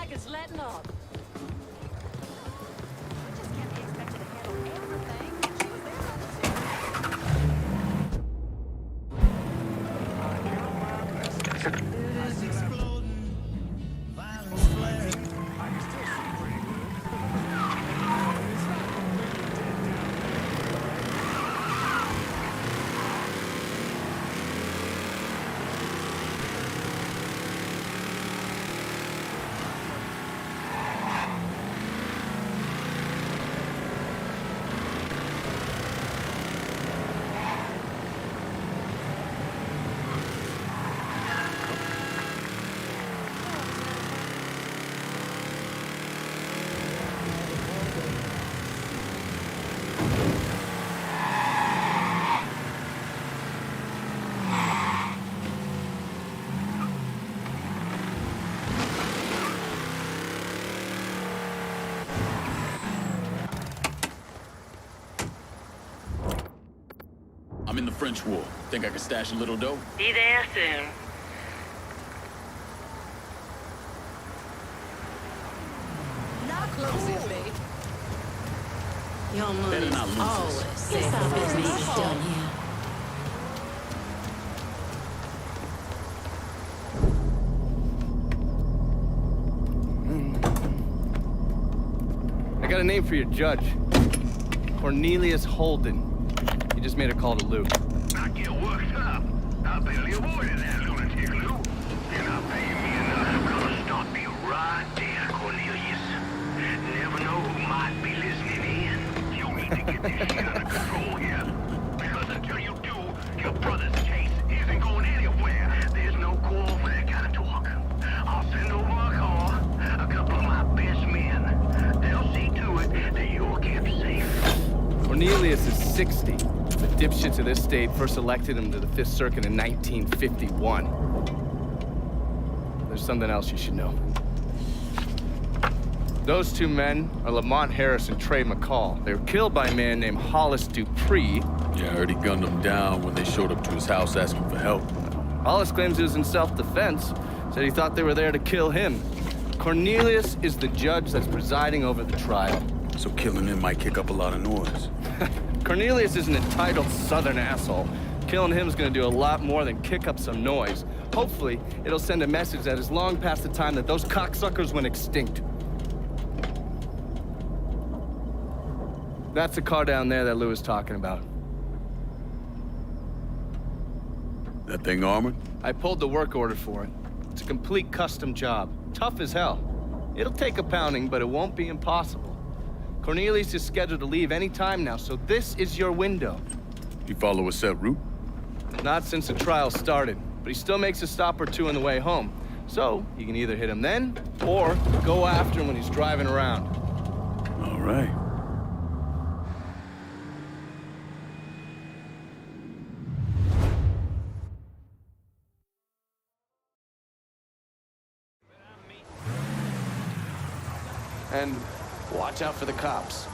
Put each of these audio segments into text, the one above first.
like it's letting up. I just can't be expected to handle everything. She was there on the I'm in the French War. Think I can stash a little dough? Be there soon. not close it, babe. Your Better money's not lose this. always safe for business done here. I got a name for your judge. Cornelius Holden. He just made a call to Lou. I get worked up. I barely avoided that lunatic, Lou. You're not paying me enough. I'm gonna stop you right there, Cornelius. Never know who might be listening in. You need to get this shit under control here. Because until you do, your brother's case isn't going anywhere. There's no call for that kind of talk. I'll send over a car, a couple of my best men. They'll see to it that you're kept safe. Cornelius is 60. The dipshits of this state first elected him to the Fifth Circuit in 1951. There's something else you should know. Those two men are Lamont Harris and Trey McCall. They were killed by a man named Hollis Dupree. Yeah, I heard he gunned him down when they showed up to his house asking for help. Hollis claims it was in self-defense. Said he thought they were there to kill him. Cornelius is the judge that's presiding over the trial. So killing him might kick up a lot of noise. Cornelius is an entitled southern asshole. Killing him is gonna do a lot more than kick up some noise. Hopefully, it'll send a message that is long past the time that those cocksuckers went extinct. That's the car down there that Lou was talking about. That thing armored? I pulled the work order for it. It's a complete custom job. Tough as hell. It'll take a pounding, but it won't be impossible. Cornelius is scheduled to leave any time now, so this is your window. You follow a set route? Not since the trial started, but he still makes a stop or two on the way home. So, you can either hit him then, or go after him when he's driving around. All right. And watch out for the cops.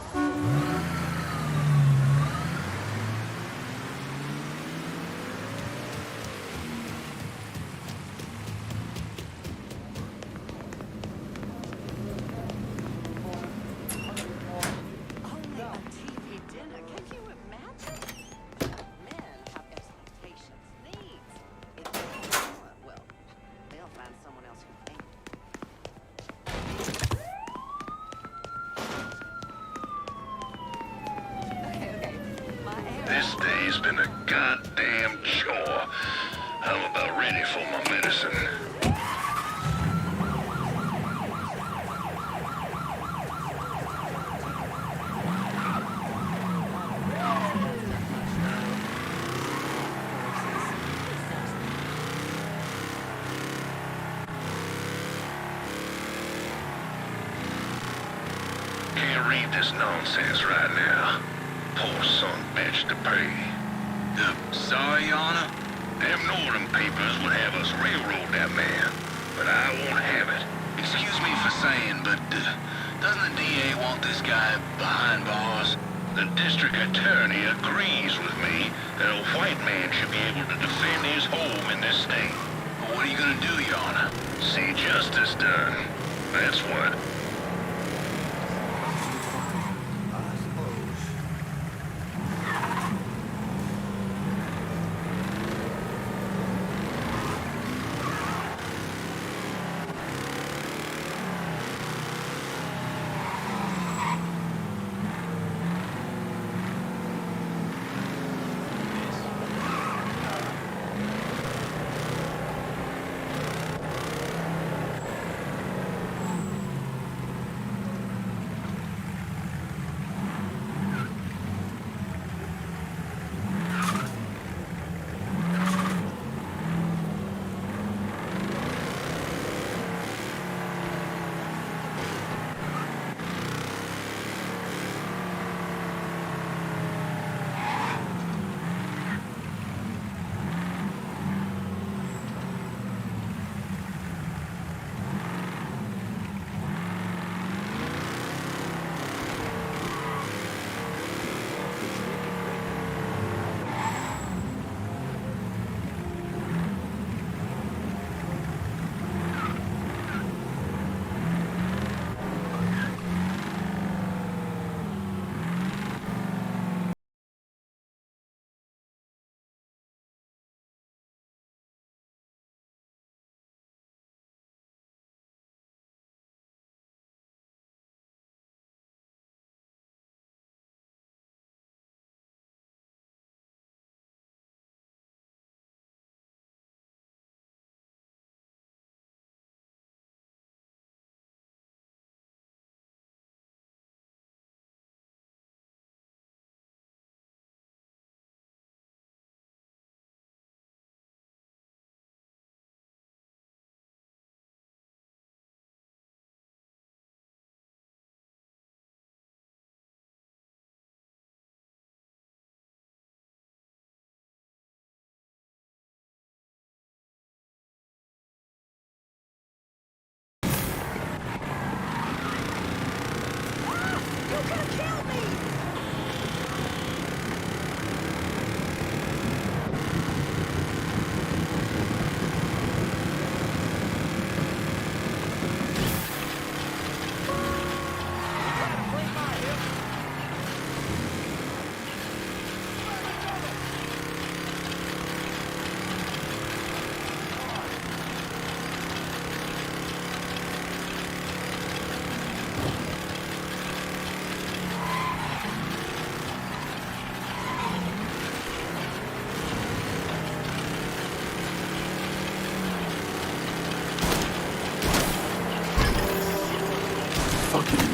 Only a TV dinner. Can you imagine? Men have expectations, needs. If they don't, well, they'll find someone else who ain't. Okay. This day's been a goddamn chore. I'm about ready for my medicine. Can't read this nonsense right now. Poor son bitch to pay. Sorry, Your Honor? Them northern papers would have us railroad that man, but I won't have it. Excuse me for saying, but doesn't the DA want this guy behind bars? The district attorney agrees with me that a white man should be able to defend his home in this state. What are you gonna do, Your Honor? See justice done. That's what.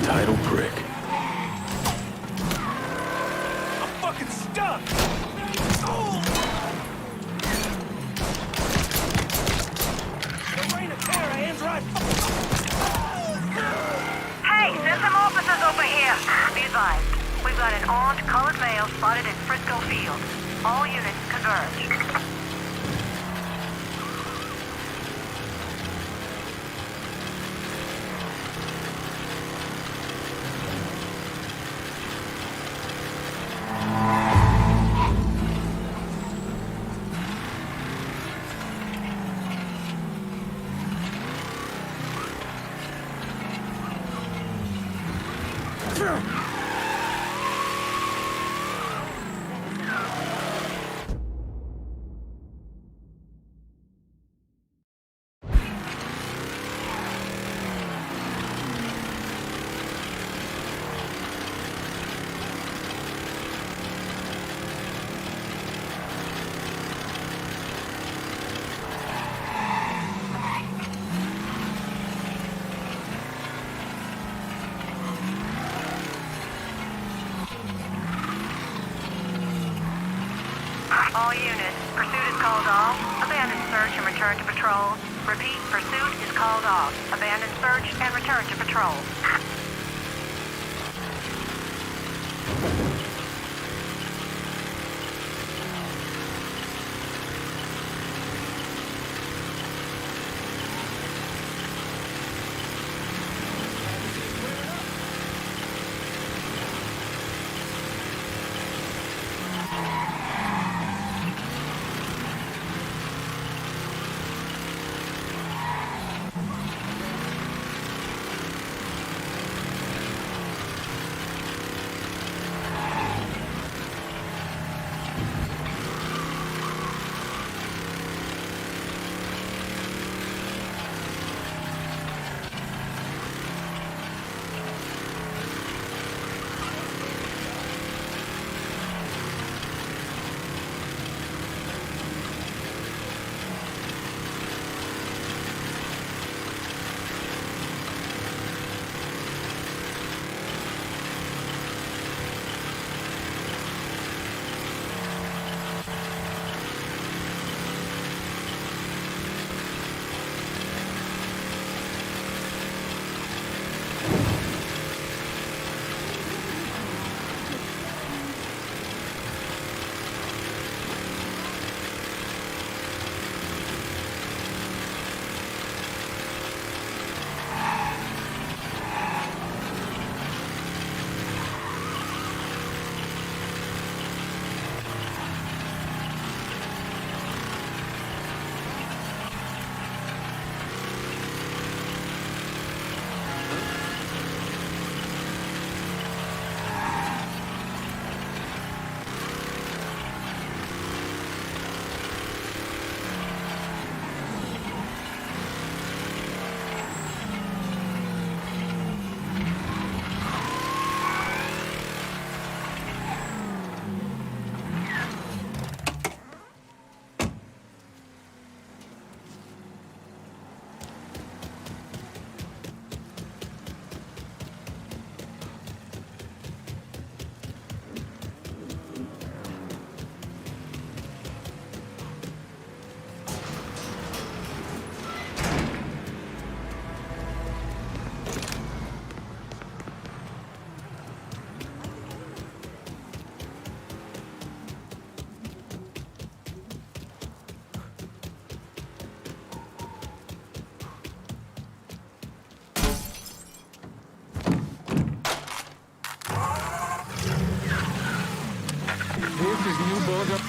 Title prick. I'm fucking stuck! The rain of terror ends right. Hey, there's some officers over here. Be advised, we've got an armed colored male spotted in Frisco Field. All units converge. All units, pursuit is called off. Abandon search and return to patrol. Repeat, pursuit is called off. Abandon search and return to patrol. for you, brother.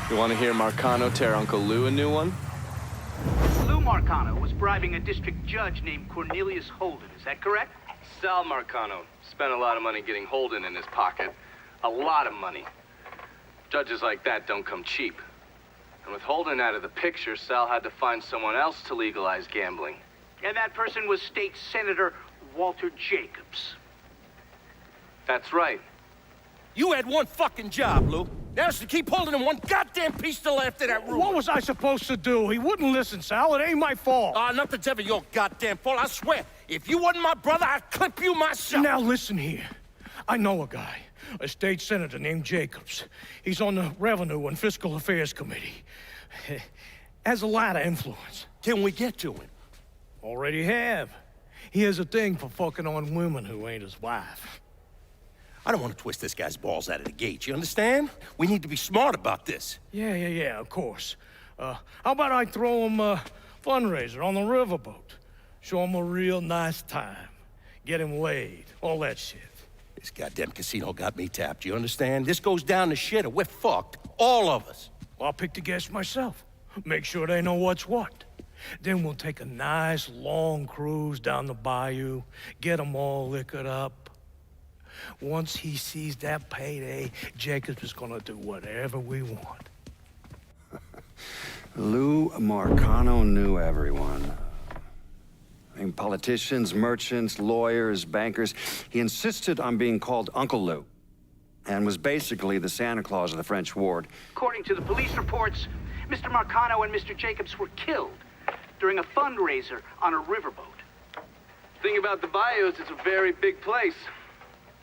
You want to hear Marcano tear Uncle Lou a new one? Lou Marcano was bribing a district judge named Cornelius Holden. Is that correct? Sal Marcano spent a lot of money getting Holden in his pocket. A lot of money. Judges like that don't come cheap. And with Holden out of the picture, Sal had to find someone else to legalize gambling. And that person was State Senator Walter Jacobs. That's right. You had one fucking job, Lou. That was to keep holding him one goddamn piece to left of that room. What was I supposed to do? He wouldn't listen, Sal. It ain't my fault. Nothing's ever your goddamn fault, I swear. If you wasn't my brother, I'd clip you myself. Now listen here. I know a guy, a state senator named Jacobs. He's on the Revenue and Fiscal Affairs Committee. Has a lot of influence. Can we get to him? Already have. He has a thing for fucking on women who ain't his wife. I don't want to twist this guy's balls out of the gate, you understand? We need to be smart about this. Yeah, of course. How about I throw him a fundraiser on the riverboat? Show him a real nice time. Get him laid, all that shit. This goddamn casino got me tapped, you understand? This goes down the shitter, we're fucked. All of us. I'll pick the guests myself. Make sure they know what's what. Then we'll take a nice long cruise down the bayou, get them all liquored up. Once he sees that payday, Jacobs is gonna do whatever we want. Lou Marcano knew everyone. I mean, politicians, merchants, lawyers, bankers. He insisted on being called Uncle Lou, and was basically the Santa Claus of the French ward. According to the police reports, Mr. Marcano and Mr. Jacobs were killed during a fundraiser on a riverboat. Thing about the bayou is it's a very big place.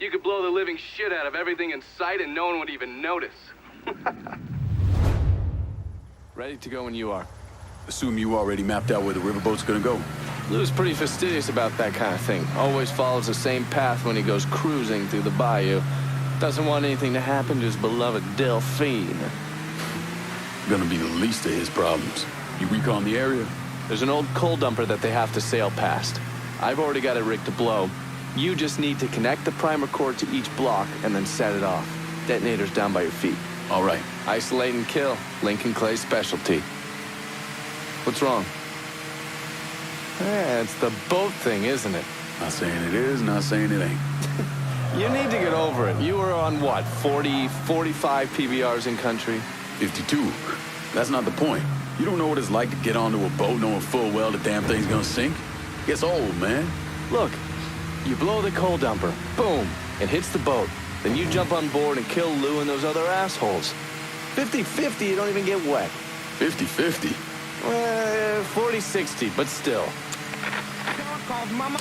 You could blow the living shit out of everything in sight and no one would even notice. Ready to go when you are. Assume you already mapped out where the riverboat's gonna go. Lou's pretty fastidious about that kind of thing. Always follows the same path when he goes cruising through the bayou. Doesn't want anything to happen to his beloved Delphine. Gonna be the least of his problems. You recon the area? There's an old coal dumper that they have to sail past. I've already got it rigged to blow. You just need to connect the primer cord to each block and then set it off. Detonator's down by your feet. All right. Isolate and kill. Lincoln Clay's specialty. What's wrong? It's the boat thing, isn't it? Not saying it is, not saying it ain't. You need to get over it. You were on what, 40, 45 PBRs in country? 52. That's not the point. You don't know what it's like to get onto a boat knowing full well the damn thing's gonna sink. Gets old, man. Look, you blow the coal dumper, boom, it hits the boat. Then you jump on board and kill Lou and those other assholes. 50-50, you don't even get wet. 50-50? 40-60, but still. Called Mama.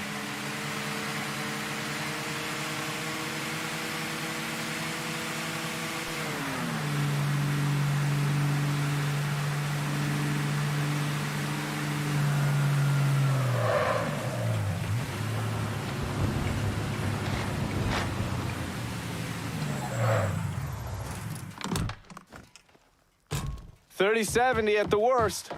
$30-70 at the worst.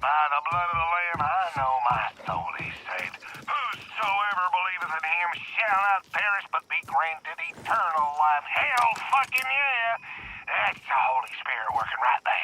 By the blood of the Lamb, I know my soul, he said. Whosoever believeth in him shall not perish, but be granted eternal life. Hell fucking yeah! That's the Holy Spirit working right there.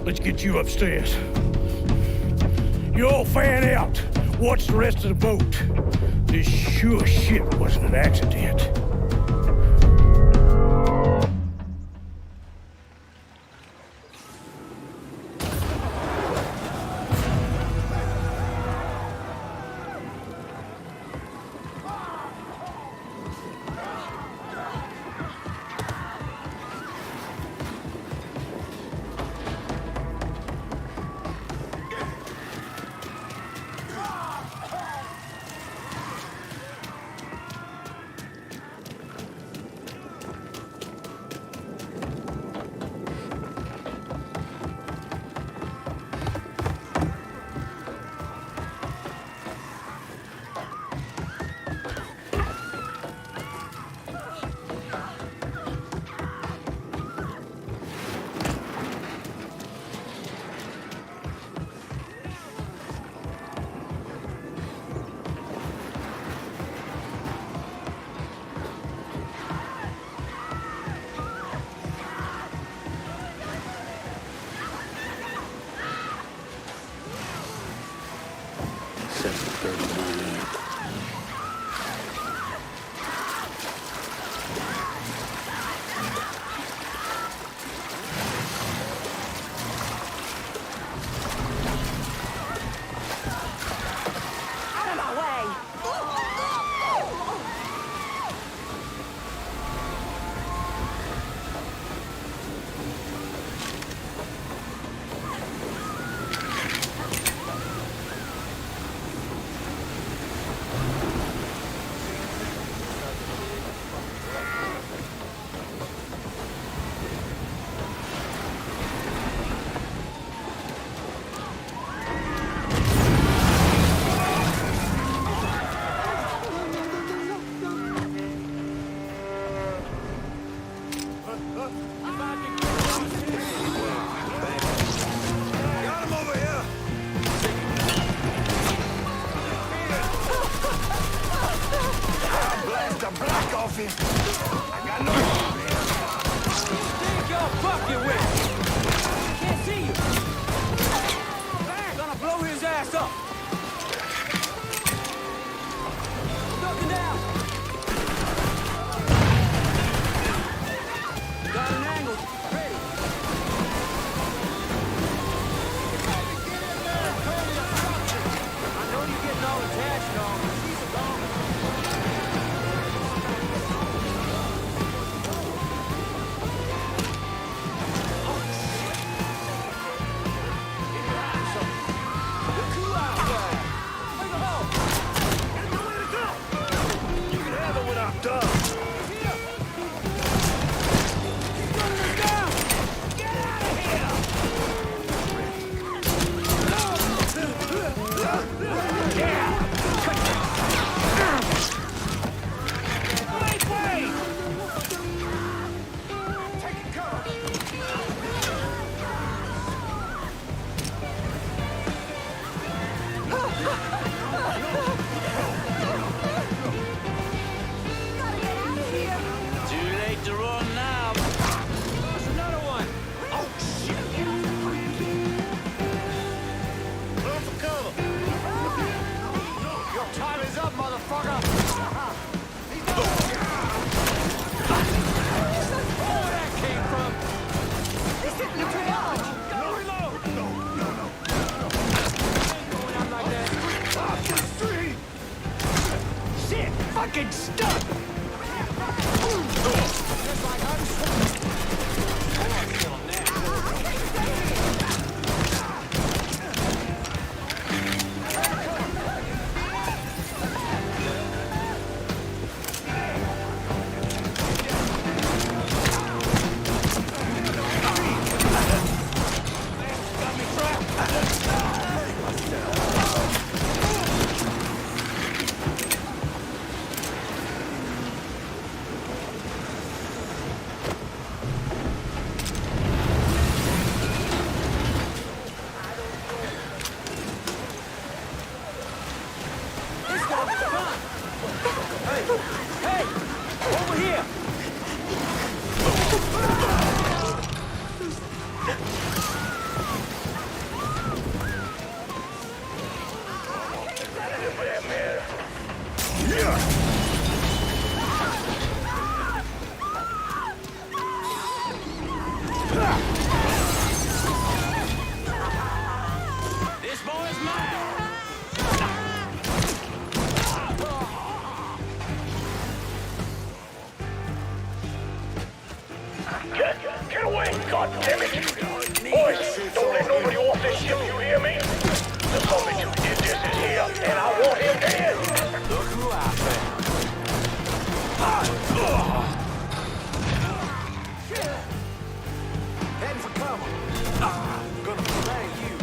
Let's get you upstairs. You all fan out. Watch the rest of the boat. This sure shit wasn't an accident. Fucking stuck! Get away, goddammit! Boys, don't let nobody off this ship, you hear me? The zombie who did this is here, and I want him dead! Look who I found. Heading for cover. Gonna bang you.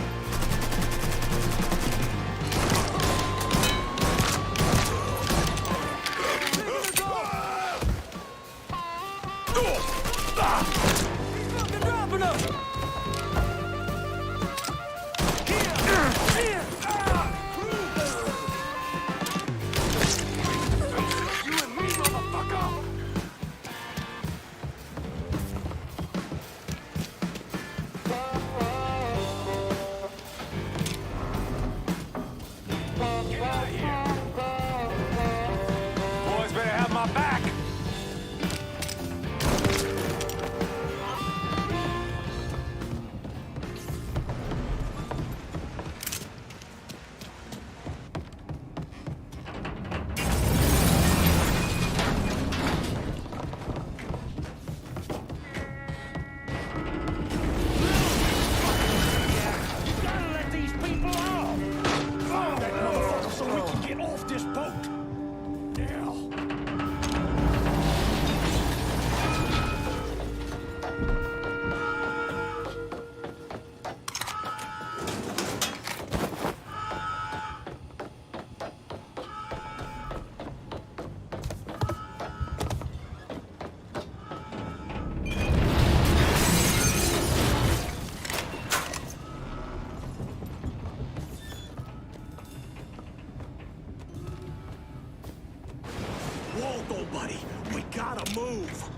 Waldo, buddy, we gotta move.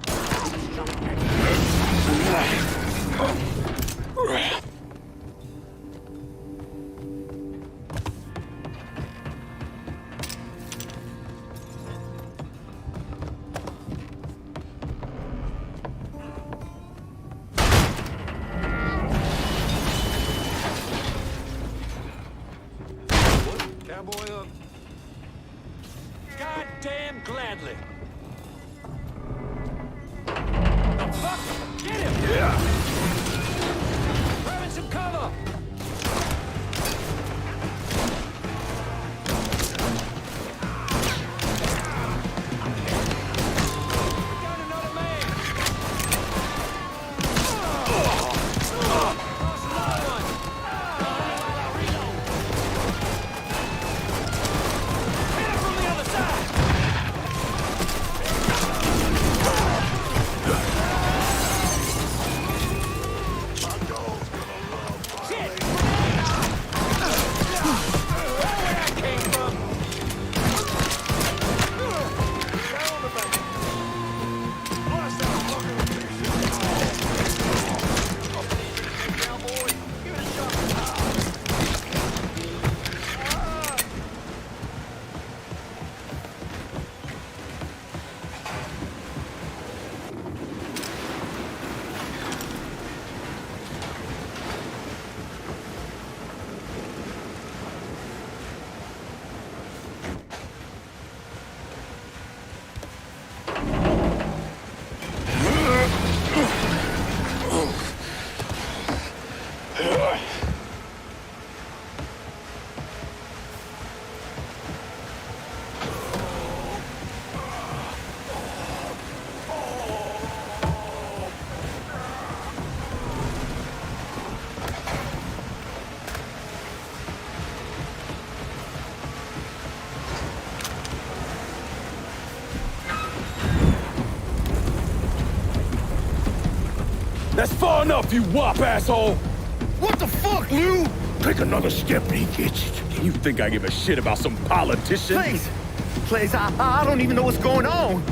Cowboy up. Goddamn gladly. The fuck? Get him! Yeah! Grabbing some cover! That's far enough, you wop asshole! What the fuck, Lou? Take another step and he gets it. You think I give a shit about some politician? Please, I don't even know what's going on.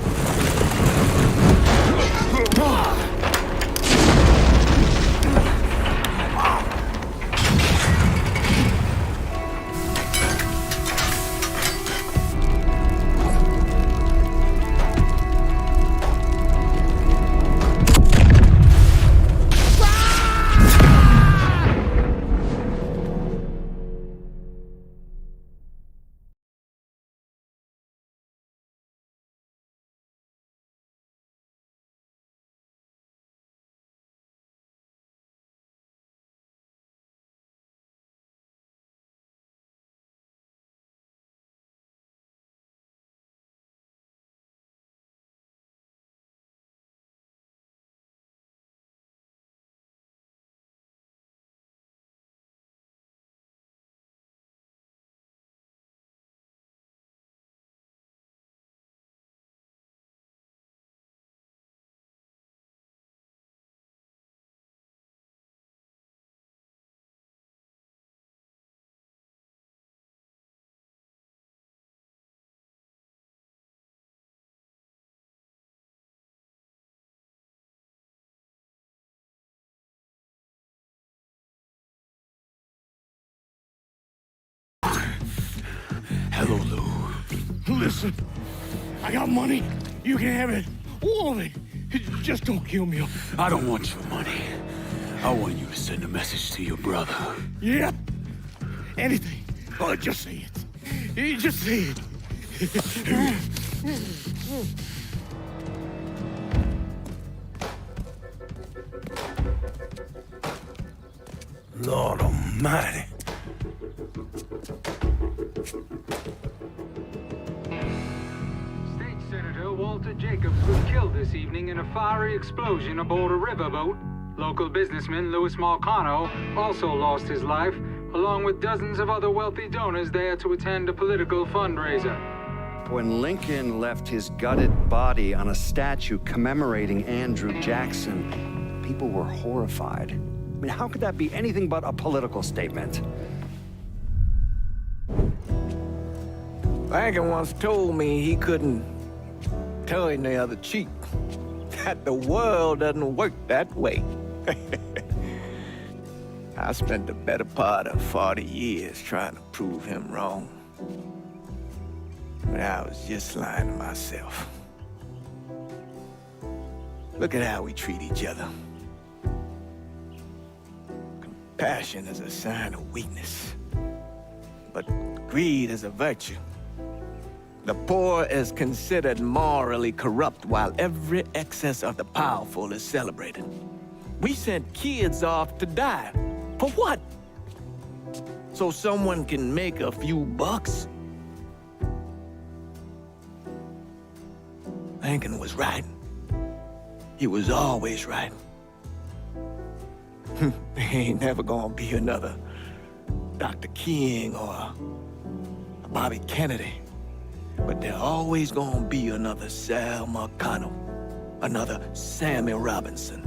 Hello, Lou. Listen, I got money. You can have it. All of it. Just don't kill me. I don't want your money. I want you to send a message to your brother. Yep. Anything. Oh, just say it. Just say it. Lord almighty. State Senator Walter Jacobs was killed this evening in a fiery explosion aboard a riverboat. Local businessman Louis Marcano also lost his life, along with dozens of other wealthy donors there to attend a political fundraiser. When Lincoln left his gutted body on a statue commemorating Andrew Jackson, people were horrified. I mean, how could that be anything but a political statement? Lincoln once told me he couldn't turn the other cheek. That the world doesn't work that way. I spent the better part of 40 years trying to prove him wrong. But I was just lying to myself. Look at how we treat each other. Compassion is a sign of weakness, but greed is a virtue. The poor is considered morally corrupt, while every excess of the powerful is celebrated. We sent kids off to die. For what? So someone can make a few bucks? Lincoln was right. He was always right. There ain't never gonna be another Dr. King or a Bobby Kennedy. But there always gonna be another Sal Marcano, another Sammy Robinson,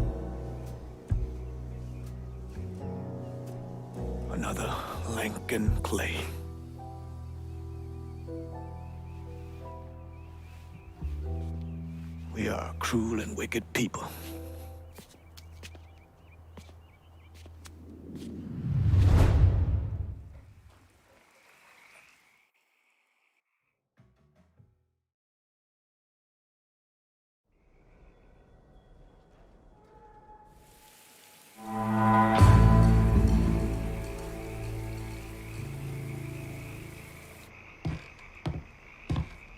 another Lincoln Clay. We are a cruel and wicked people.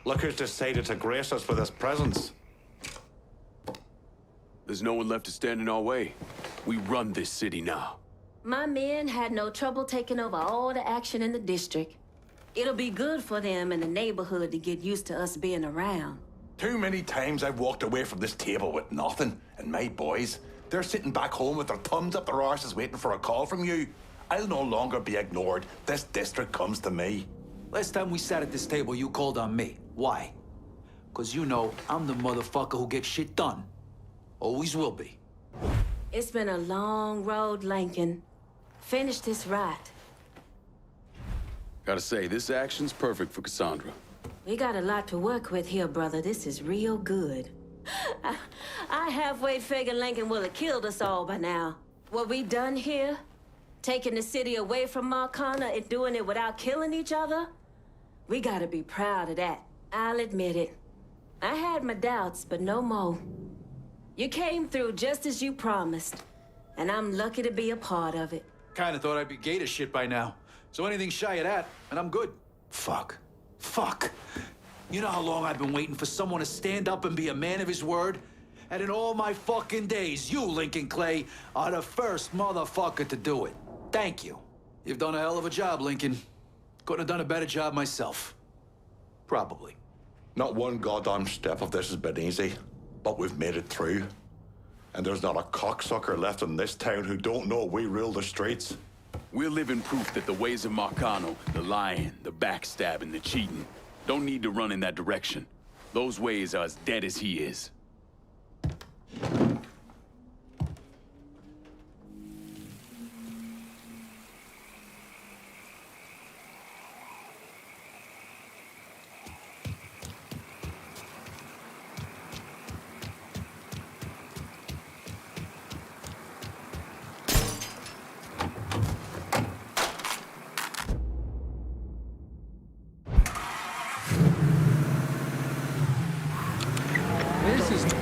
Look who's decided to grace us with his presence. There's no one left to stand in our way. We run this city now. My men had no trouble taking over all the action in the district. It'll be good for them in the neighborhood to get used to us being around. Too many times I've walked away from this table with nothing, and my boys, they're sitting back home with their thumbs up their arses waiting for a call from you. I'll no longer be ignored. This district comes to me. Last time we sat at this table, you called on me. Why? Because you know I'm the motherfucker who gets shit done. Always will be. It's been a long road, Lincoln. Finish this right. Gotta say, this action's perfect for Cassandra. We got a lot to work with here, brother. This is real good. I halfway figured Lincoln will have killed us all by now. What we done here, taking the city away from Marcana and doing it without killing each other, we gotta be proud of that. I'll admit it. I had my doubts, but no more. You came through just as you promised, and I'm lucky to be a part of it. Kinda thought I'd be gay to shit by now. So anything shy of that, and I'm good. Fuck. Fuck. You know how long I've been waiting for someone to stand up and be a man of his word? And in all my fucking days, you, Lincoln Clay, are the first motherfucker to do it. Thank you. You've done a hell of a job, Lincoln. Couldn't have done a better job myself. Probably. Not one goddamn step of this has been easy, but we've made it through. And there's not a cocksucker left in this town who don't know we rule the streets. We're living proof that the ways of Marcano, the lying, the backstabbing, the cheating, don't need to run in that direction. Those ways are as dead as he is. This is...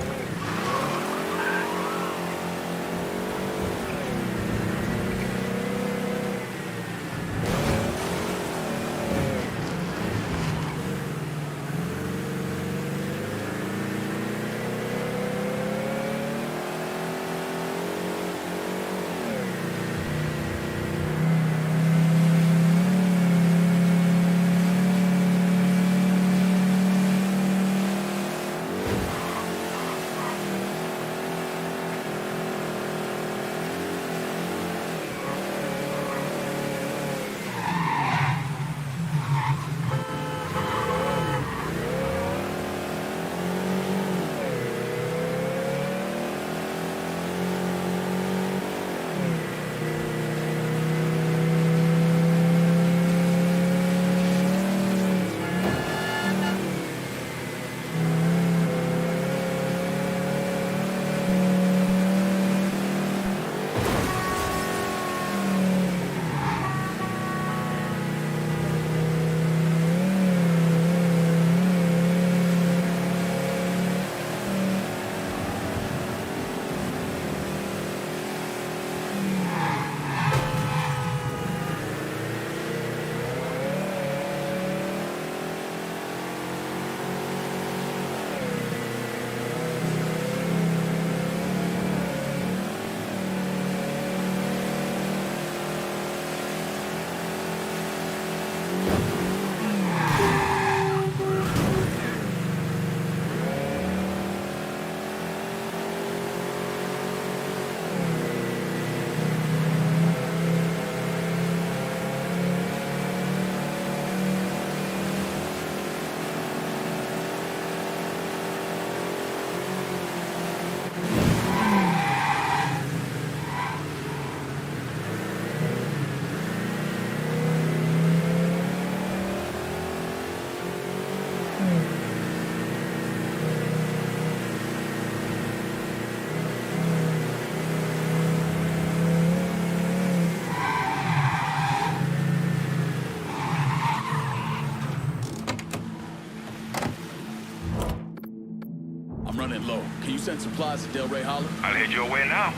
I'm running low. Can you send supplies to Del Rey Hollow? I'll head your way now.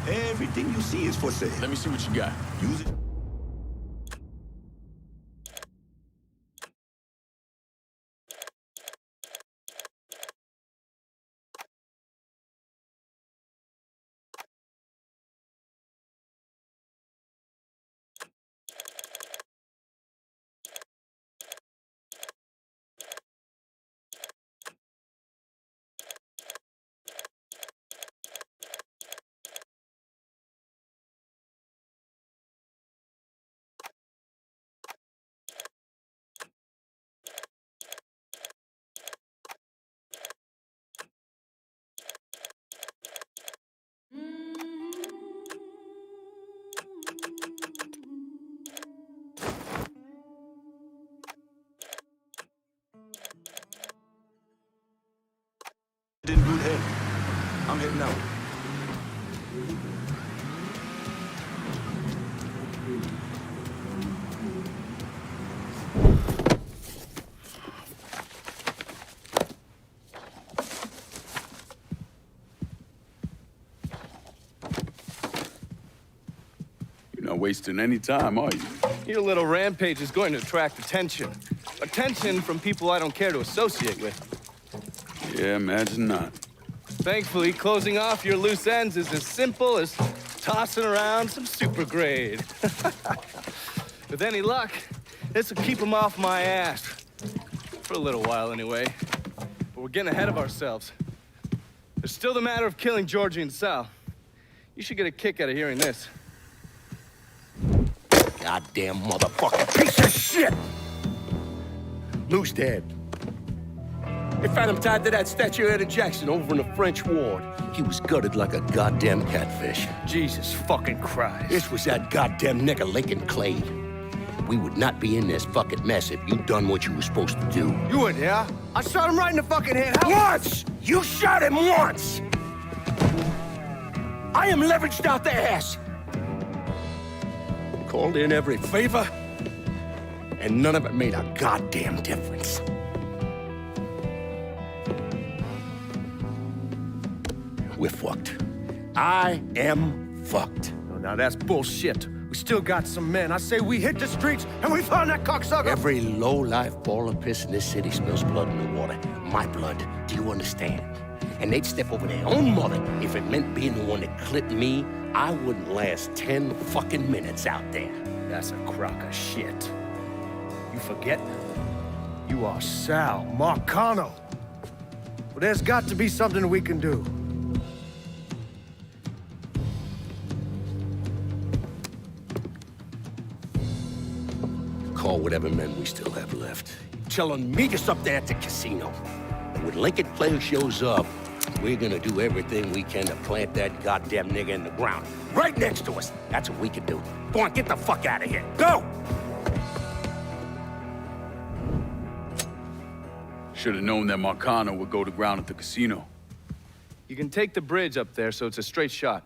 Everything you see is for sale. Let me see what you got. Use it. I'm heading out. You're not wasting any time, are you? Your little rampage is going to attract attention. Attention from people I don't care to associate with. Yeah, imagine not. Thankfully, closing off your loose ends is as simple as tossing around some super grade. With any luck, this will keep them off my ass. For a little while, anyway. But we're getting ahead of ourselves. There's still the matter of killing Georgie and Sal. You should get a kick out of hearing this. Goddamn motherfucking piece of shit! Lou's dead. They found him tied to that statue of Eddie Jackson over in the French ward. He was gutted like a goddamn catfish. Jesus fucking Christ. This was that goddamn nigger Lincoln Clay. We would not be in this fucking mess if you'd done what you were supposed to do. You were there. I shot him right in the fucking head. Once! You shot him once! I am leveraged out the ass. Called in every favor, and none of it made a goddamn difference. We're fucked. I am fucked. Oh, now that's bullshit. We still got some men. I say we hit the streets and we found that cocksucker. Every low-life ball of piss in this city smells blood in the water. My blood. Do you understand? And they'd step over their own mother if it meant being the one that clipped me. I wouldn't last 10 fucking minutes out there. That's a crock of shit. You forget? You are Sal Marcano. Well, there's got to be something we can do. Call whatever men we still have left. Tell them meet us up there at the casino. And when Lincoln Player shows up, we're gonna do everything we can to plant that goddamn nigga in the ground. Right next to us. That's what we can do. Go on, get the fuck out of here. Go! Should have known that Marcano would go to ground at the casino. You can take the bridge up there, so it's a straight shot.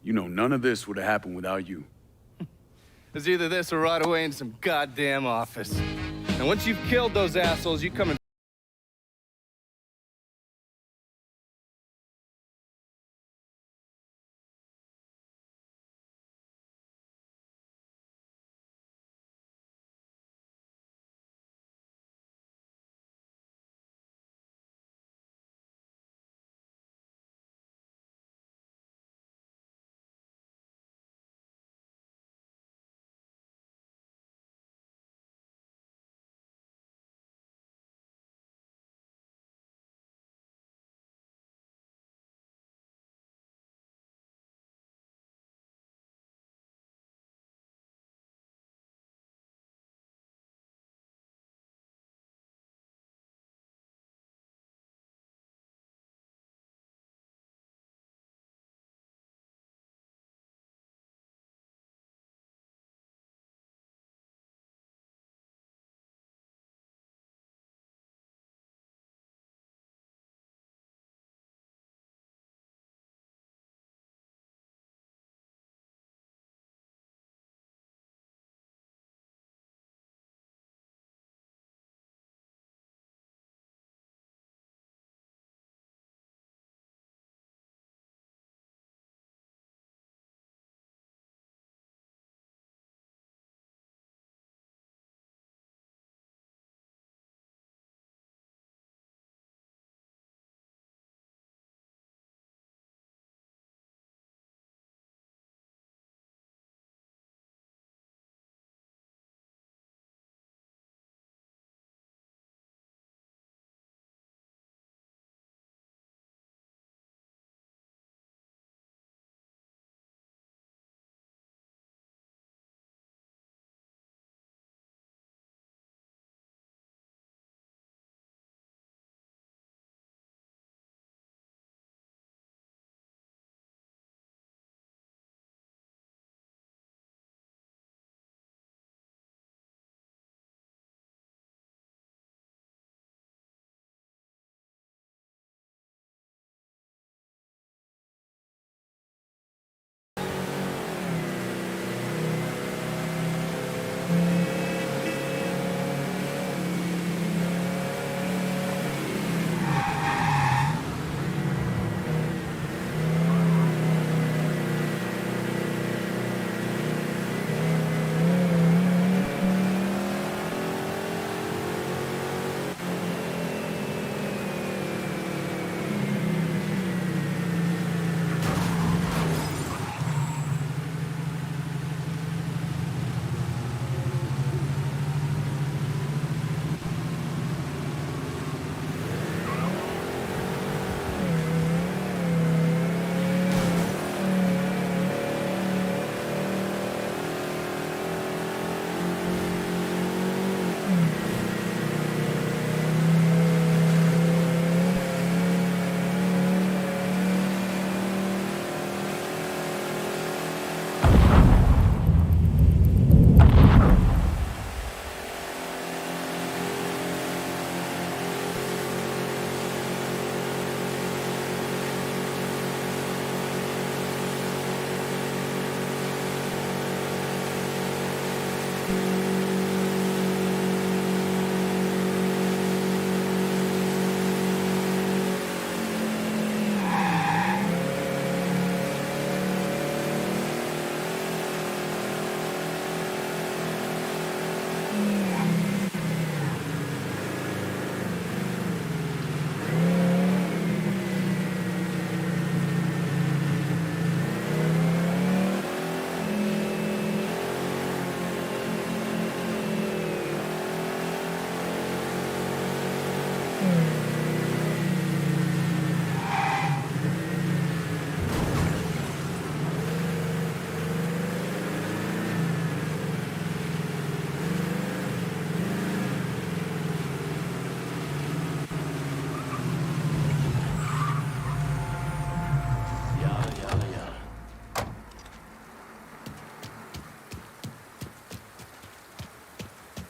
You know, none of this would have happened without you. There's either this or right away in some goddamn office. And once you've killed those assholes, you come and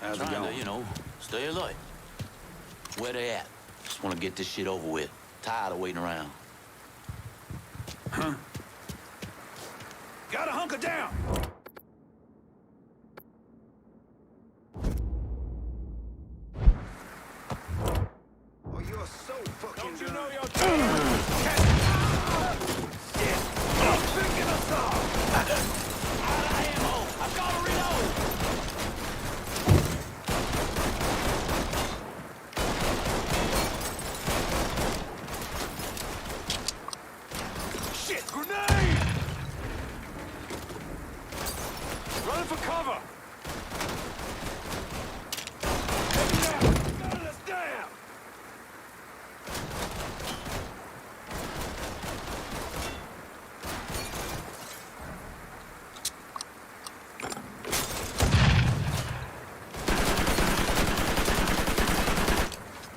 How's it Trying going? to, you know, stay alert. Where they at? Just want to get this shit over with. Tired of waiting around. Huh? Gotta hunker down! Oh, you're so fucking Don't you know you're Shit! I'm picking us off! Out of ammo! I've got to reload! Shit! Grenade! Run for cover! Take it down! Gun us down!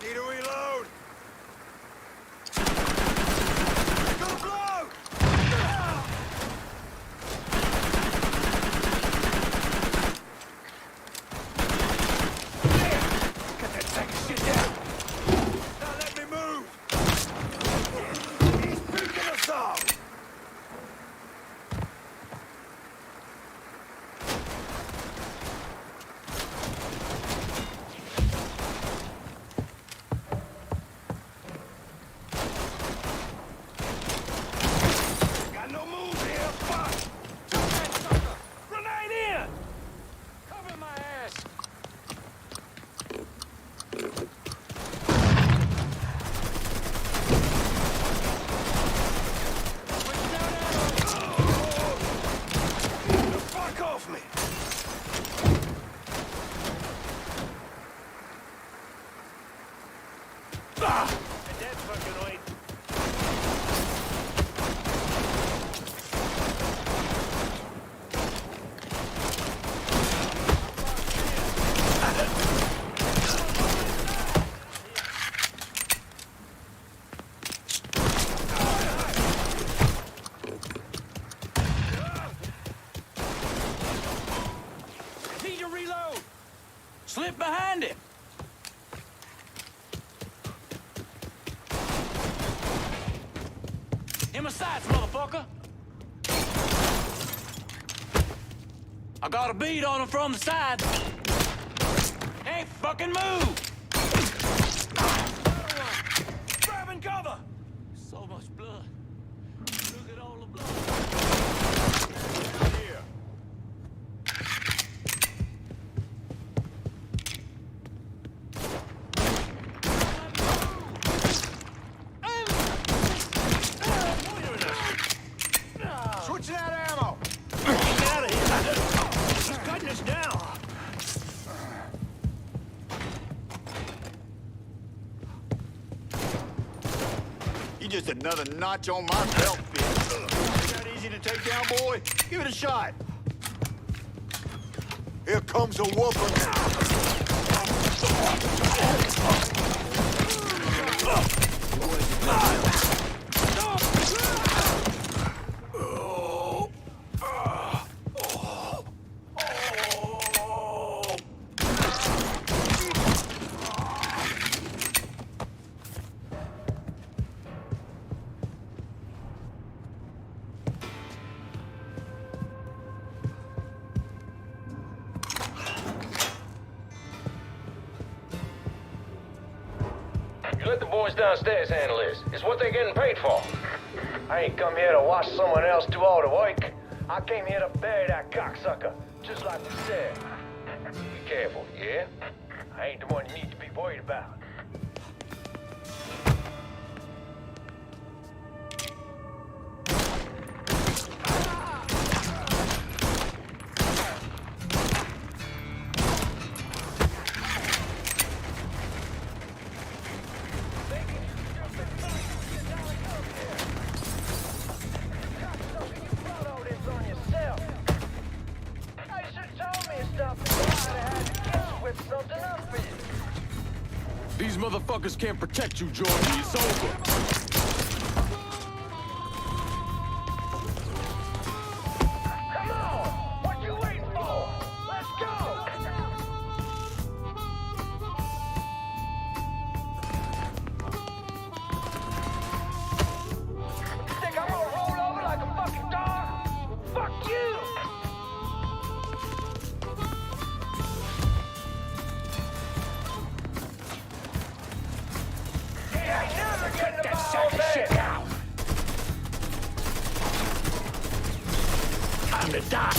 Need a reload! Go blow! Get that sack of shit down! Now let me move! He's picking us off! Got no move here, fuck! Grenade in! Cover my ass! Fuck off me! Ah! Dead fucking wait. Need to reload! Slip behind him! In my sights, motherfucker! I got a bead on him from the side. Ain't fucking move! Grabbing cover! So much blood. Look at all the blood. Here. Switching out ammo! Get out of here! He's cutting us down! You just another notch on my belt, bitch. Ain't that easy to take down, boy? Give it a shot. Here comes a whooper. the boys downstairs handle this. It's what they're getting paid for. I ain't come here to watch someone else do all the work. I came here to bury that cocksucker, just like we said. Be careful, yeah? I ain't the one you need to be worried about. These motherfuckers can't protect you, Georgie. It's over. Come on! What you waiting for? Let's go! You think I'm gonna roll over like a fucking dog? Fuck you! I ain't never getting the ball back. Time to die.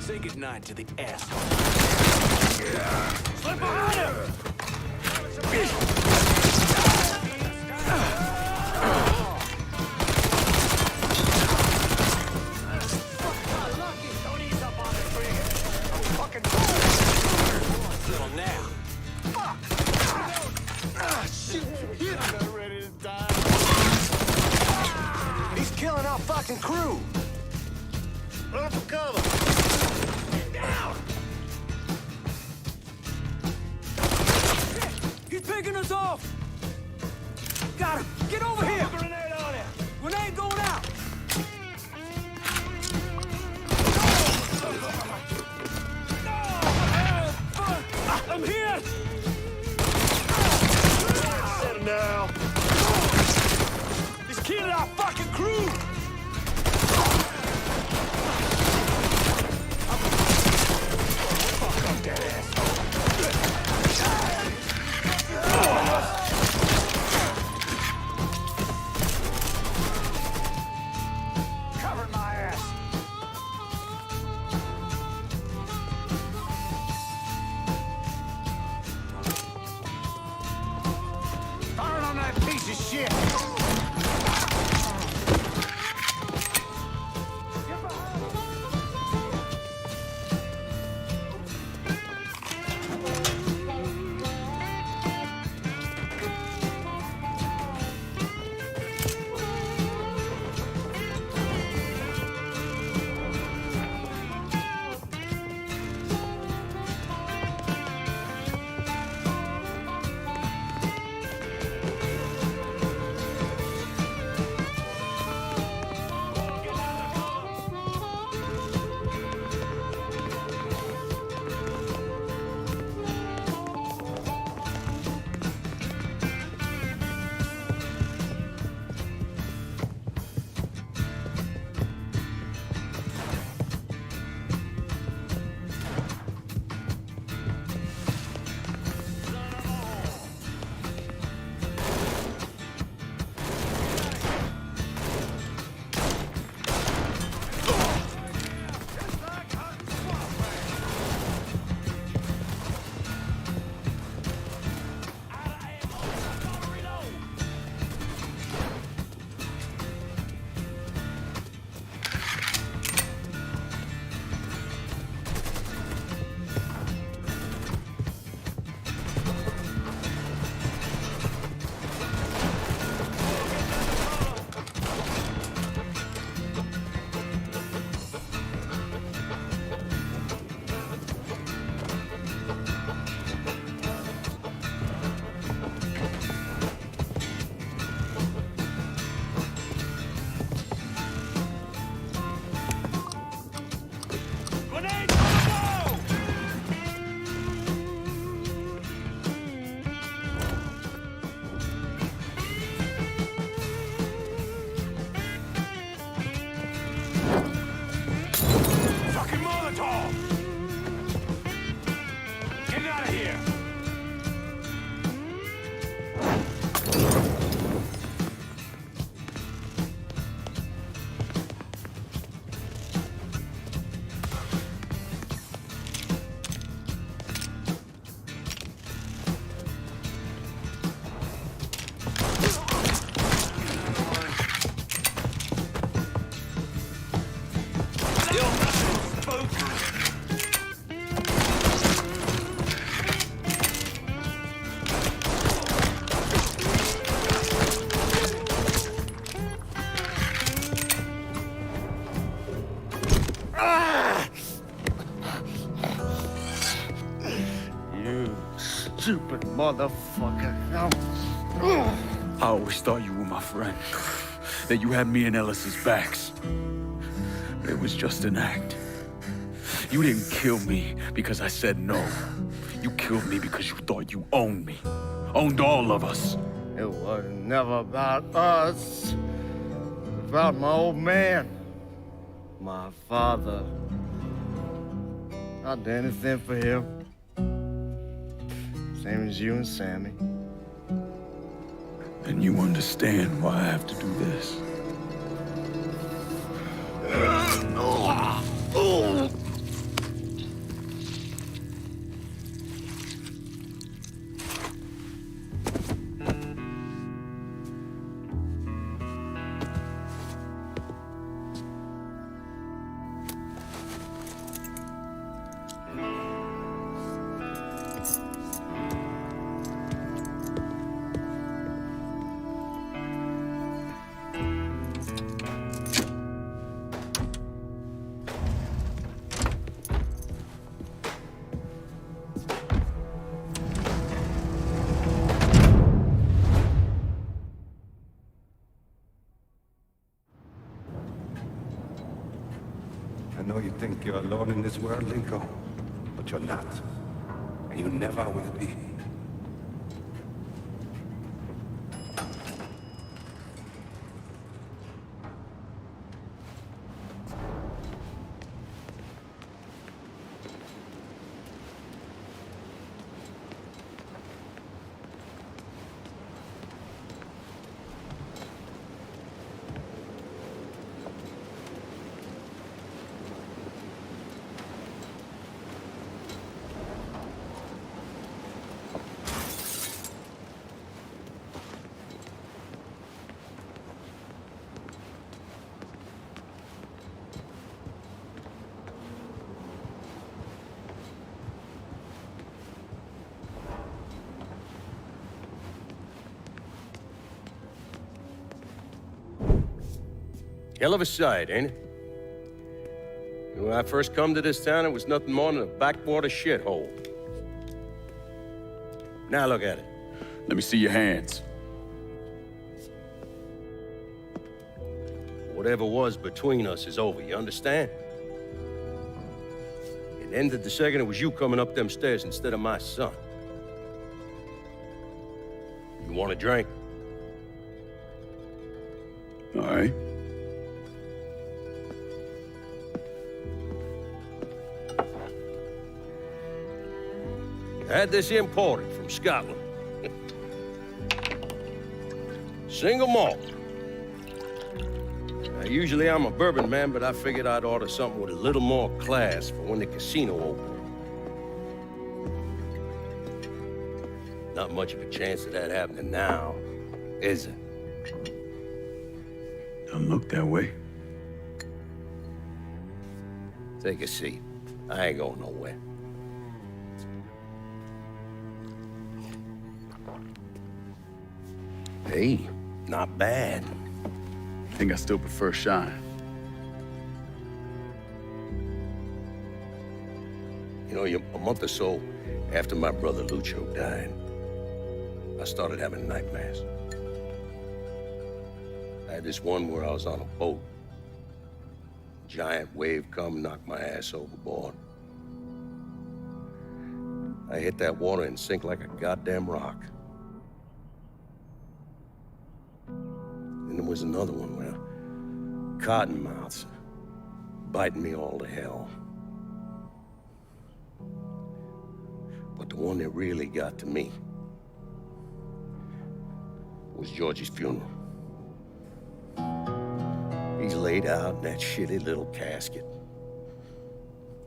Say goodnight to the asshole. Slip behind him! He's killing our fucking crew. Run for cover. Get down. He's picking us off. Got him. Get over here. Grenade on him. Grenade going out. I'm here. Set him down. He's killing our fucking crew. Fuck up that asshole. Covering my ass. Firing on that piece of shit. motherfucker. I always thought you were my friend. That you had me and Ellis's backs. It was just an act. You didn't kill me because I said no. You killed me because you thought you owned me. Owned all of us. It was never about us. It was about my old man. My father. I'd do anything for him. Same as you and Sammy. And you understand why I have to do this. I know you think you're alone in this world, Linko, but you're not. And you never will be. Hell of a sight, ain't it? When I first come to this town, it was nothing more than a backwater shithole. Now look at it. Let me see your hands. Whatever was between us is over, you understand? It ended the second it was you coming up them stairs instead of my son. You want a drink? All right. I had this imported from Scotland. Single malt. Now, usually I'm a bourbon man, but I figured I'd order something with a little more class for when the casino opened. Not much of a chance of that happening now, is it? Don't look that way. Take a seat. I ain't going nowhere. Hey, not bad. I think I still prefer Shine. You know, a month or so after my brother Lucio died, I started having nightmares. I had this one where I was on a boat. Giant wave come, knocked my ass overboard. I hit that water and sink like a goddamn rock. And there was another one where cottonmouths biting me all to hell. But the one that really got to me was Georgie's funeral. He's laid out in that shitty little casket.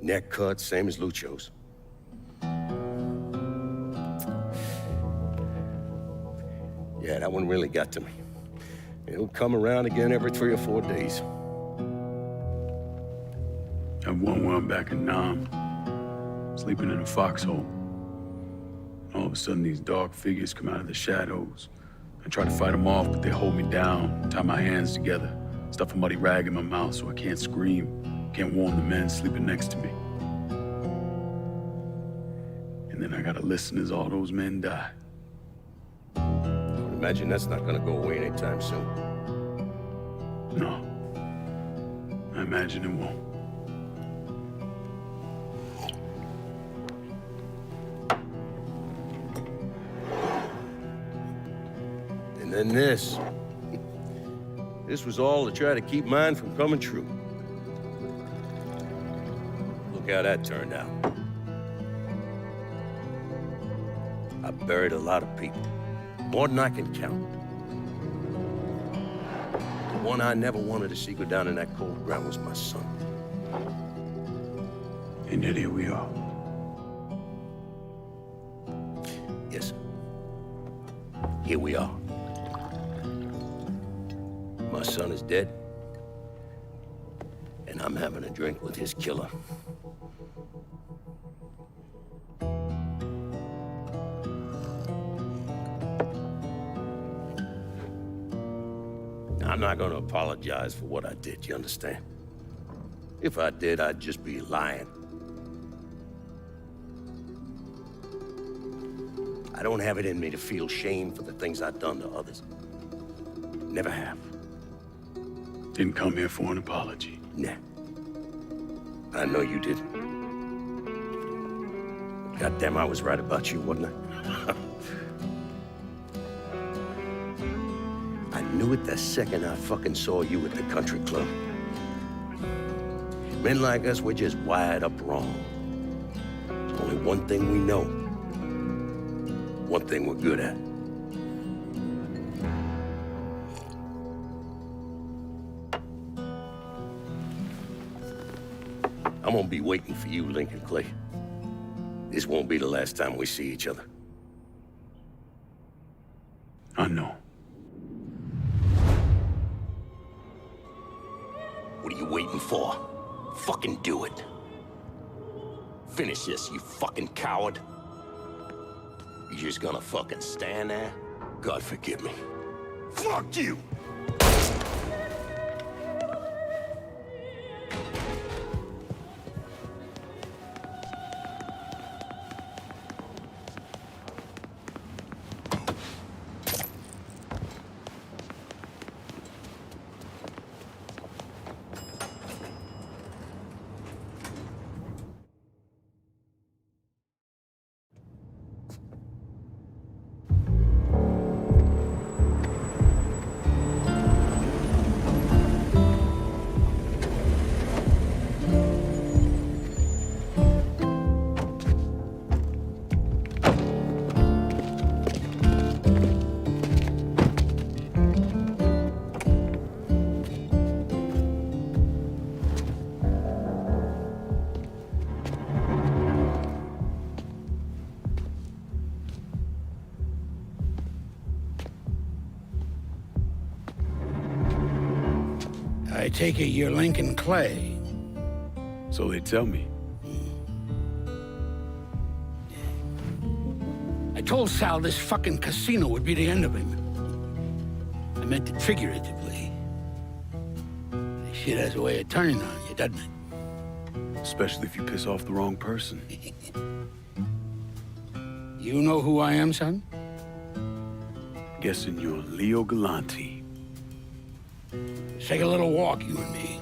Neck cut, same as Lucio's. Yeah, that one really got to me. It'll come around again every 3 or 4 days. I have one where I'm back in Nam, sleeping in a foxhole. All of a sudden, these dark figures come out of the shadows. I try to fight them off, but they hold me down, tie my hands together, stuff a muddy rag in my mouth so I can't scream, can't warn the men sleeping next to me. And then I gotta listen as all those men die. Imagine that's not gonna go away anytime soon. No. I imagine it won't. And then this. This was all to try to keep mine from coming true. Look how that turned out. I buried a lot of people. More than I can count. The one I never wanted to see go down in that cold ground was my son. And yet here we are. Yes, sir. Here we are. My son is dead, and I'm having a drink with his killer. I'm not gonna apologize for what I did, you understand? If I did, I'd just be lying. I don't have it in me to feel shame for the things I've done to others. Never have. Didn't come here for an apology. Nah. I know you didn't. Goddamn, I was right about you, wasn't I? I knew it the second I fucking saw you at the country club. Men like us, we're just wired up wrong. There's only one thing we know. One thing we're good at. I'm gonna be waiting for you, Lincoln Clay. This won't be the last time we see each other. I know. What are you waiting for? Fucking do it. Finish this, you fucking coward. You just gonna fucking stand there? God forgive me. Fuck you! I take it you're Lincoln Clay. So they tell me. I told Sal this fucking casino would be the end of him. I meant it figuratively. This shit has a way of turning on you, doesn't it? Especially if you piss off the wrong person. You know who I am, son? Guessing you're Leo Galante. Let's take a little walk, you and me.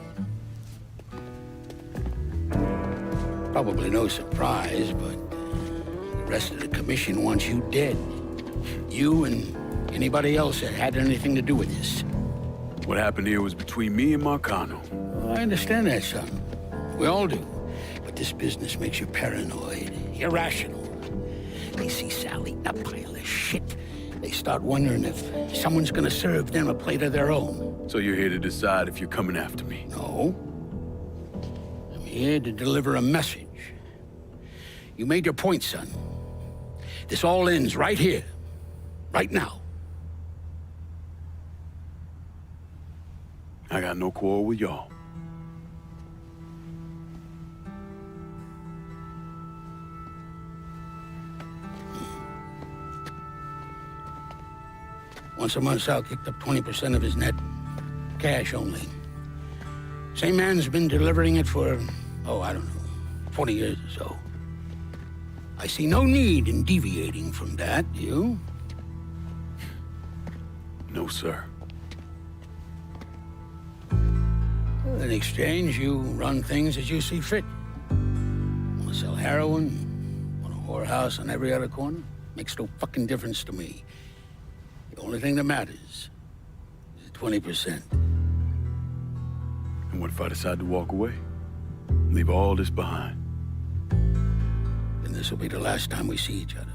Probably no surprise, but the rest of the commission wants you dead. You and anybody else that had anything to do with this. What happened here was between me and Marcano. Well, I understand that, son. We all do. But this business makes you paranoid, irrational. They see Sal eating a pile of shit. They start wondering if someone's gonna serve them a plate of their own. So you're here to decide if you're coming after me? No. I'm here to deliver a message. You made your point, son. This all ends right here, right now. I got no quarrel with y'all. Once a month, Sal kicked up 20% of his net. Cash only. Same man's been delivering it for, I don't know, 40 years or so. I see no need in deviating from that, do you? No, sir. In exchange, you run things as you see fit. Want to sell heroin? Want a whorehouse on every other corner? Makes no fucking difference to me. The only thing that matters is 20%. And what if I decide to walk away? Leave all this behind? Then this will be the last time we see each other.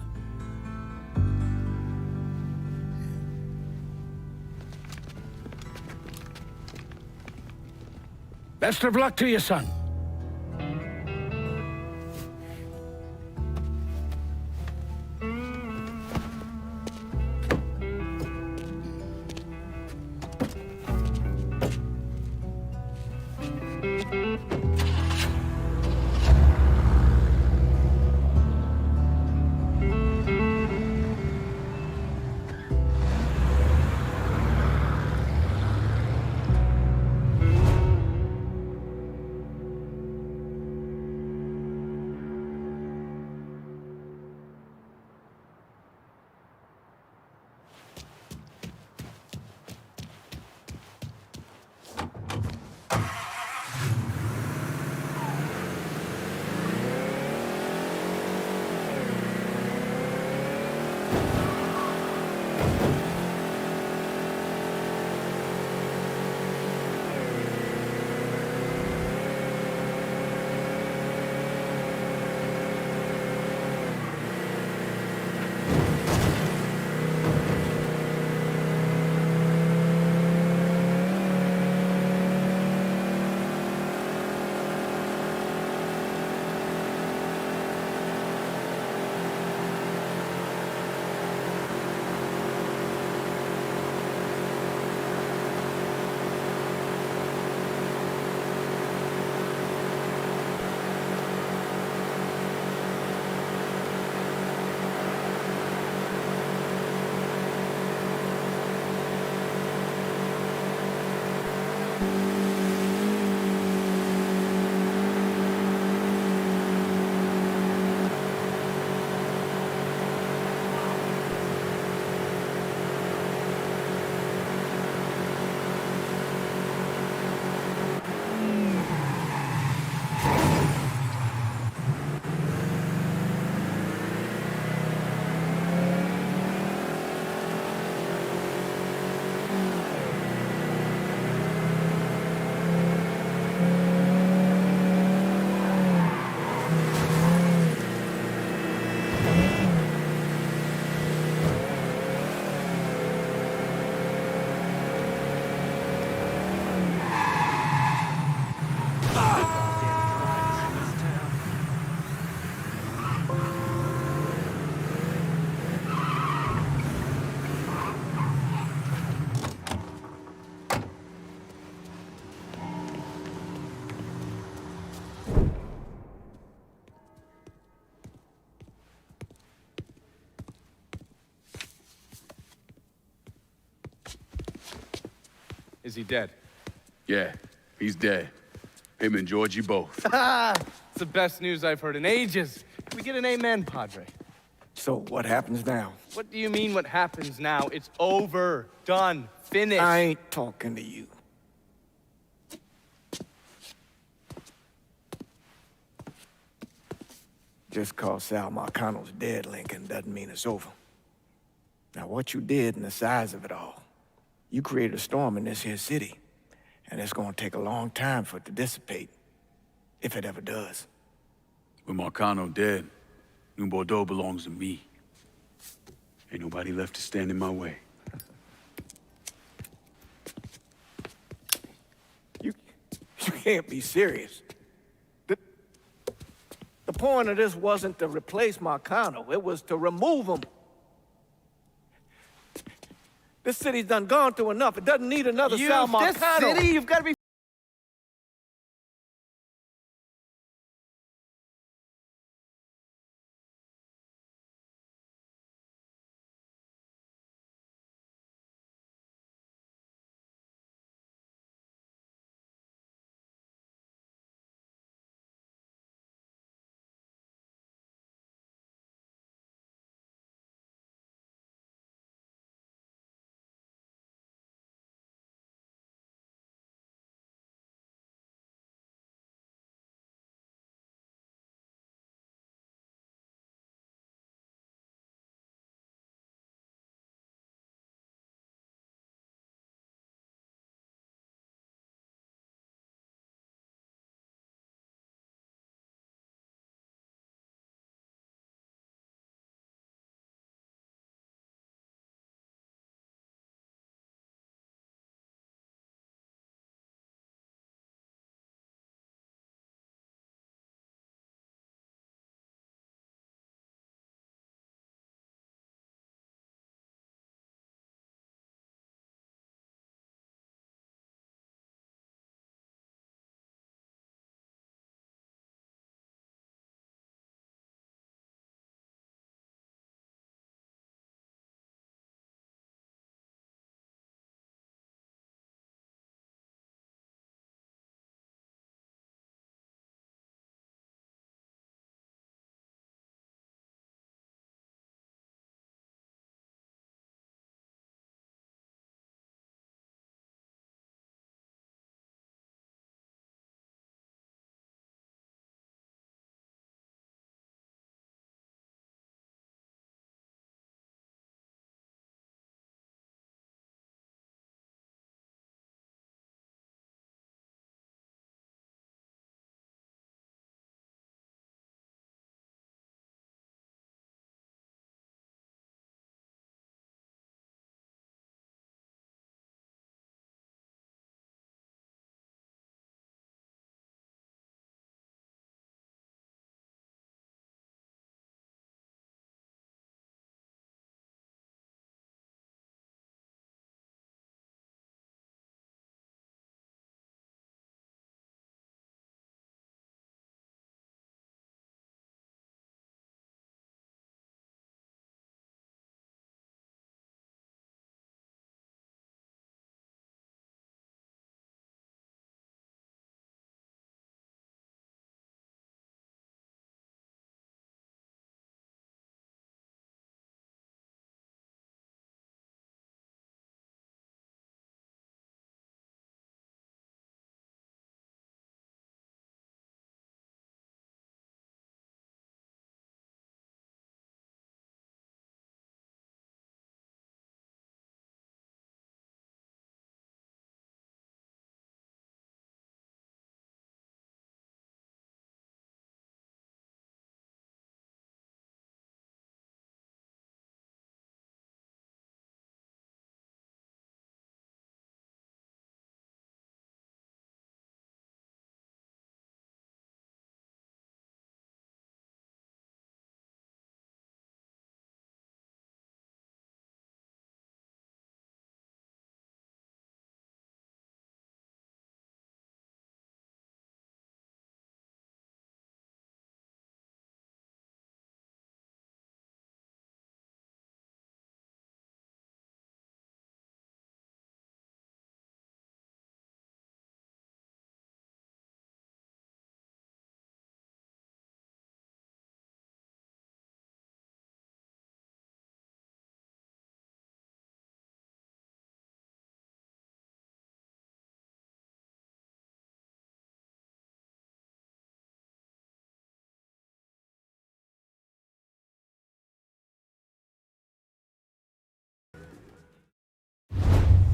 Best of luck to you, son. Is he dead? Yeah, he's dead. Him and Georgie both. It's the best news I've heard in ages. Can we get an amen, Padre? So what happens now? What do you mean what happens now? It's over. Done. Finished. I ain't talking to you. Just cause Sal Marcano's dead, Lincoln, doesn't mean it's over. Now, what you did and the size of it all, you created a storm in this here city, and it's gonna take a long time for it to dissipate, if it ever does. With Marcano dead, New Bordeaux belongs to me. Ain't nobody left to stand in my way. You can't be serious. The point of this wasn't to replace Marcano, it was to remove him. This city's done gone through enough. It doesn't need another Sal Marcano. This city, you've got to be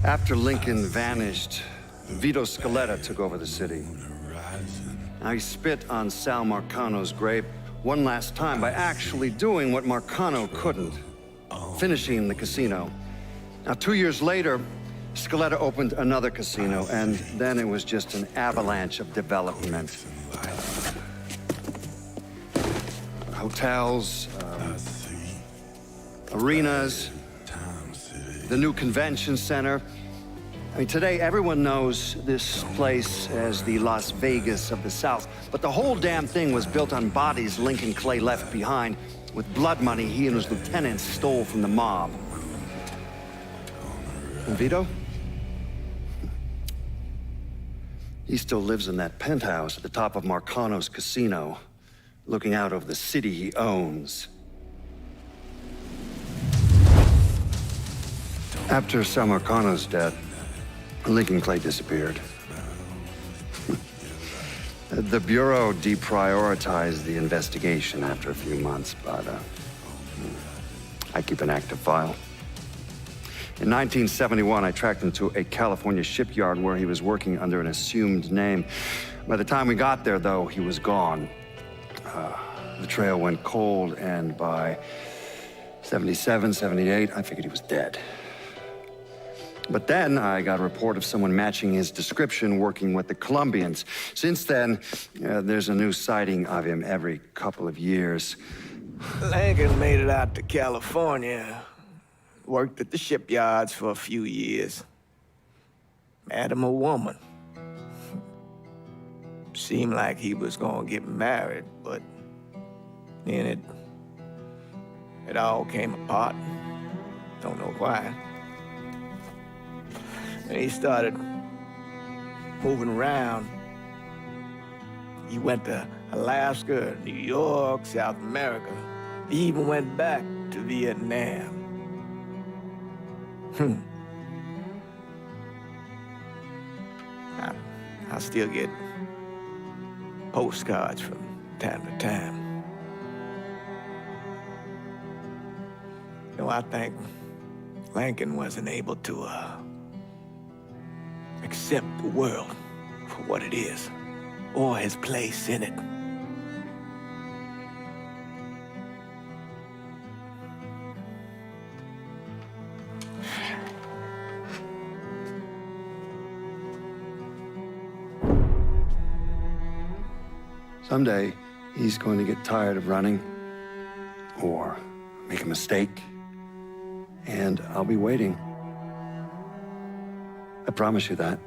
After Lincoln vanished, Vito Scaletta took over the city. Now he spit on Sal Marcano's grave one last time by actually doing what Marcano couldn't, finishing the casino. Now, 2 years later, Scaletta opened another casino, and then it was just an avalanche of development. Hotels, arenas, the new convention center. I mean, today everyone knows this place as the Las Vegas of the South, but the whole damn thing was built on bodies Lincoln Clay left behind with blood money he and his lieutenants stole from the mob. And Vito? He still lives in that penthouse at the top of Marcano's casino, looking out over the city he owns. After Sal Marcano's death, Lincoln Clay disappeared. The Bureau deprioritized the investigation after a few months, but I keep an active file. In 1971, I tracked him to a California shipyard where he was working under an assumed name. By the time we got there, though, he was gone. The trail went cold, and by 77, 78, I figured he was dead. But then I got a report of someone matching his description working with the Colombians. Since then, there's a new sighting of him every couple of years. Lincoln made it out to California. Worked at the shipyards for a few years. Met him a woman. Seemed like he was gonna get married, but then it all came apart. Don't know why. And he started moving around. He went to Alaska, New York, South America. He even went back to Vietnam. I still get postcards from time to time. You know, I think Lincoln wasn't able to accept the world for what it is, or his place in it. Someday, he's going to get tired of running, or make a mistake, and I'll be waiting. I promise you that.